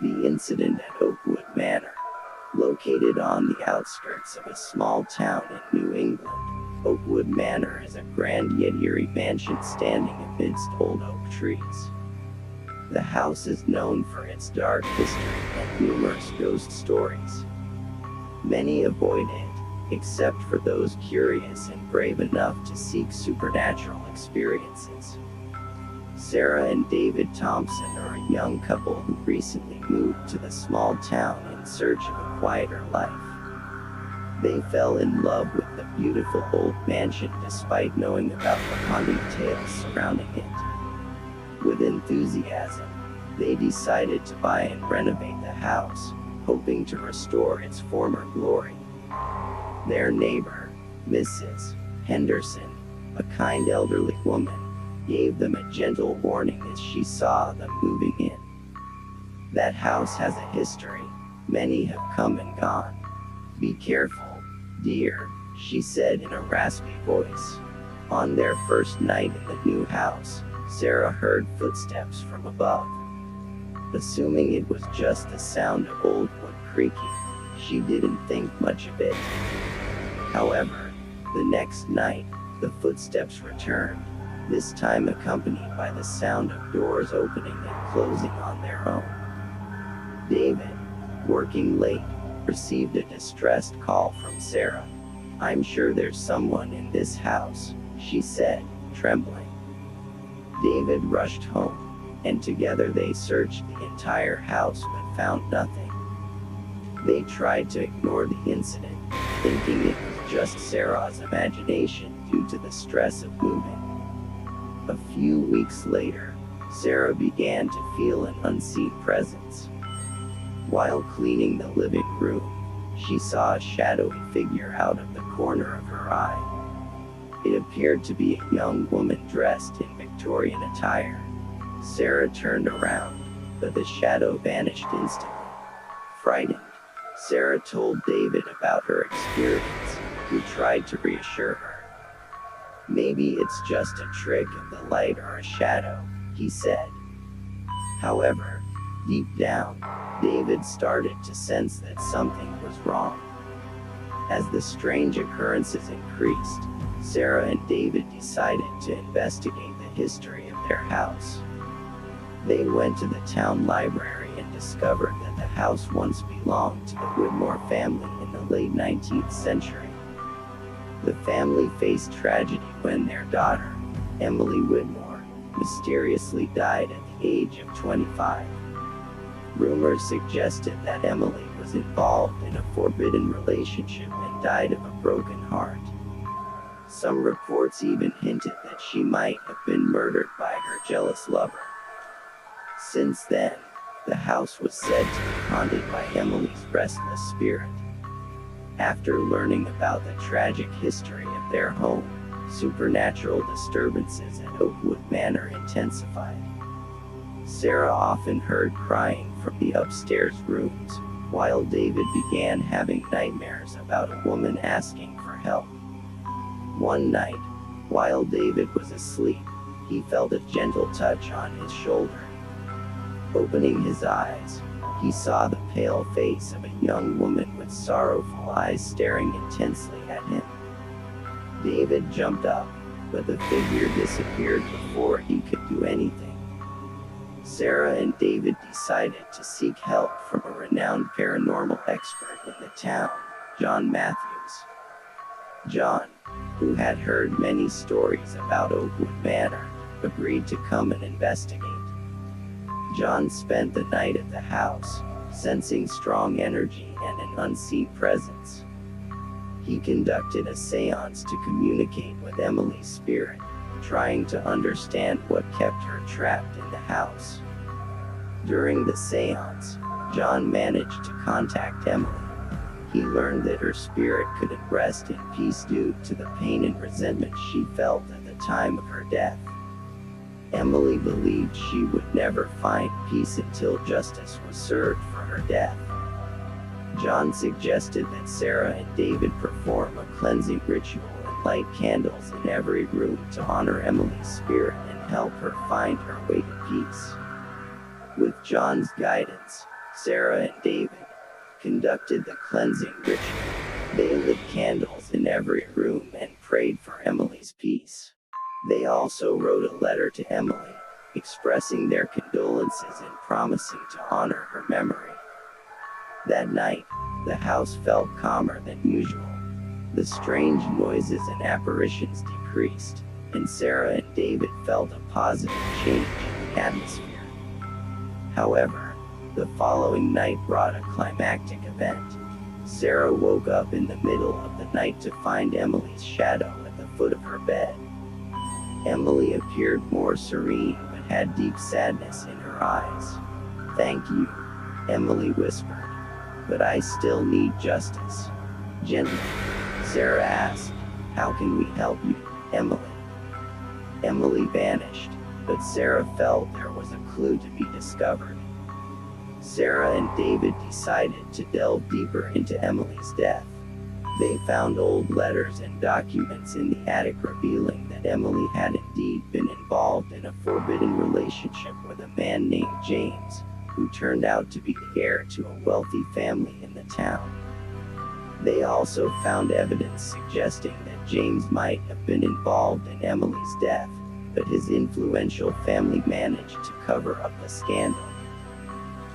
The incident at Oakwood Manor, located on the outskirts of a small town in New England. Oakwood Manor is a grand yet eerie mansion standing amidst old oak trees. The house is known for its dark history and numerous ghost stories. Many avoid it, except for those curious and brave enough to seek supernatural experiences. Sarah and David Thompson are a young couple who recently moved to the small town in search of a quieter life. They fell in love with the beautiful old mansion despite knowing about the haunting tales surrounding it. With enthusiasm, they decided to buy and renovate the house, hoping to restore its former glory. Their neighbor, Mrs. Henderson, a kind elderly woman, gave them a gentle warning as she saw them moving in. That house has a history. Many have come and gone. Be careful, dear, she said in a raspy voice. On their first night in the new house, Sarah heard footsteps from above. Assuming it was just the sound of old wood creaking, she didn't think much of it. However, the next night, the footsteps returned, this time accompanied by the sound of doors opening and closing on their own. David, working late, received a distressed call from Sarah. "I'm sure there's someone in this house," she said, trembling. David rushed home, and together they searched the entire house but found nothing. They tried to ignore the incident, thinking it was just Sarah's imagination due to the stress of moving. A few weeks later, Sarah began to feel an unseen presence. While cleaning the living room, she saw a shadowy figure out of the corner of her eye. It appeared to be a young woman dressed in Victorian attire. Sarah turned around, but the shadow vanished instantly. Frightened, Sarah told David about her experience, who tried to reassure her. "Maybe it's just a trick of the light or a shadow," he said. However, deep down, David started to sense that something was wrong. As the strange occurrences increased, Sarah and David decided to investigate the history of their house. They went to the town library and discovered that the house once belonged to the Whitmore family in the late 19th century. The family faced tragedy when their daughter, Emily Whitmore, mysteriously died at the age of 25. Rumors suggested that Emily was involved in a forbidden relationship and died of a broken heart. Some reports even hinted that she might have been murdered by her jealous lover. Since then, the house was said to be haunted by Emily's restless spirit. After learning about the tragic history of their home, supernatural disturbances at Oakwood Manor intensified. Sarah often heard crying from the upstairs rooms, while David began having nightmares about a woman asking for help. One night, while David was asleep, he felt a gentle touch on his shoulder. Opening his eyes, he saw the pale face of a young woman with sorrowful eyes staring intensely at him. David jumped up, but the figure disappeared before he could do anything. Sarah and David decided to seek help from a renowned paranormal expert in the town, John Matthews. John, who had heard many stories about Oakwood Manor, agreed to come and investigate. John spent the night at the house, sensing strong energy and an unseen presence. He conducted a seance to communicate with Emily's spirit, trying to understand what kept her trapped in the house. During the seance, John managed to contact Emily. He learned that her spirit couldn't rest in peace due to the pain and resentment she felt at the time of her death. Emily believed she would never find peace until justice was served for her death. John suggested that Sarah and David perform a cleansing ritual and light candles in every room to honor Emily's spirit and help her find her way to peace. With John's guidance, Sarah and David conducted the cleansing ritual. They lit candles in every room and prayed for Emily's peace. They also wrote a letter to Emily, expressing their condolences and promising to honor her memory. That night, the house felt calmer than usual. The strange noises and apparitions decreased, and Sarah and David felt a positive change in the atmosphere. However, the following night brought a climactic event. Sarah woke up in the middle of the night to find Emily's shadow at the foot of her bed. Emily appeared more serene but had deep sadness in her eyes. "Thank you," Emily whispered, "but I still need justice." Gently, Sarah asked, "How can we help you, Emily?" Emily vanished, but Sarah felt there was a clue to be discovered. Sarah and David decided to delve deeper into Emily's death. They found old letters and documents in the attic revealing that Emily had indeed been involved in a forbidden relationship with a man named James, who turned out to be the heir to a wealthy family in the town. They also found evidence suggesting that James might have been involved in Emily's death, but his influential family managed to cover up the scandal.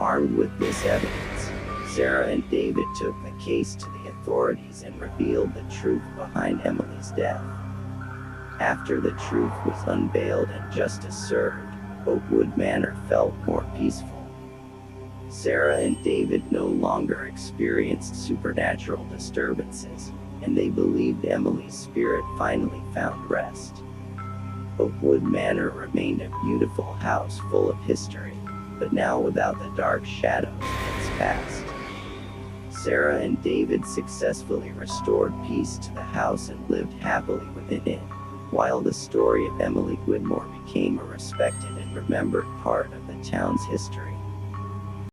Armed with this evidence, Sarah and David took the case to the authorities and revealed the truth behind Emily's death. After the truth was unveiled and justice served, Oakwood Manor felt more peaceful. Sarah and David no longer experienced supernatural disturbances, and they believed Emily's spirit finally found rest. Oakwood Manor remained a beautiful house full of history, but now without the dark shadows of its past. Sarah and David successfully restored peace to the house and lived happily within it, while the story of Emily Whitmore became a respected and remembered part of the town's history.